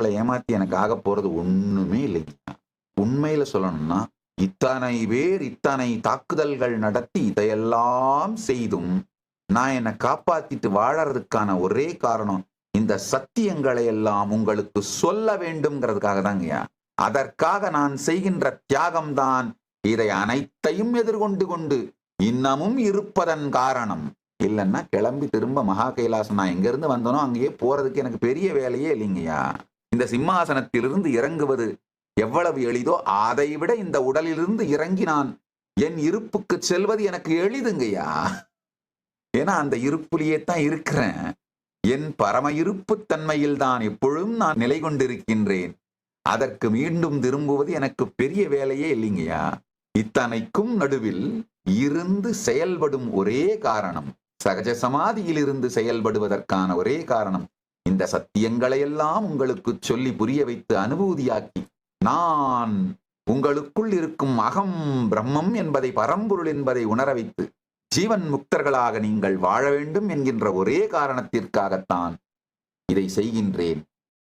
உங்களை ஏமாத்தி எனக்கு ஆக போறது ஒண்ணுமே இல்லைங்க. உண்மையில சொல்லணும்னா, இத்தனை பேர் இத்தனை தாக்குதல்கள் நடத்தி இதையெல்லாம் செய்தும் நான் என்னை காப்பாத்திட்டு வாழறதுக்கான ஒரே காரணம் இந்த சத்தியங்களை எல்லாம் உங்களுக்கு சொல்ல வேண்டும்ங்கிறதுக்காக தாங்கய்யா. அதற்காக நான் செய்கின்ற தியாகம்தான் இதை அனைத்தையும் எதிர்கொண்டு கொண்டு இன்னமும் இருப்பதன் காரணம். இல்லைன்னா கிளம்பி திரும்ப மகா கைலாசம் நான் எங்க இருந்து வந்தனோ அங்கேயே போறதுக்கு எனக்கு பெரிய வேலையே இல்லைங்கய்யா. இந்த சிம்மாசனத்திலிருந்து இறங்குவது எவ்வளவு எளிதோ அதை விட இந்த உடலிலிருந்து இறங்கி நான் என் இருப்புக்கு செல்வது எனக்கு எளிதுங்கய்யா. ஏன்னா அந்த இருப்புலேயே தான் இருக்கிறேன். என் பரம இருப்பு தன்மையில் தான் எப்பொழுதும் நான் நிலை கொண்டிருக்கின்றேன். அதற்கு மீண்டும் திரும்புவது எனக்கு பெரிய வேலையே இல்லைங்கய்யா. இத்தனைக்கும் நடுவில் இருந்து செயல்படும் ஒரே காரணம், சகஜ சமாதியில் இருந்து செயல்படுவதற்கான ஒரே காரணம், இந்த சத்தியங்களை எல்லாம் உங்களுக்கு சொல்லி புரிய வைத்து அனுபூதியாக்கி நான் உங்களுக்குள் இருக்கும் அகம் பிரம்மம் என்பதை, பரம்பொருள் என்பதை உணர வைத்து ஜீவன் முக்தர்களாக நீங்கள் வாழ வேண்டும் என்கின்ற ஒரே காரணத்திற்காகத்தான் இதை செய்கின்றேன்.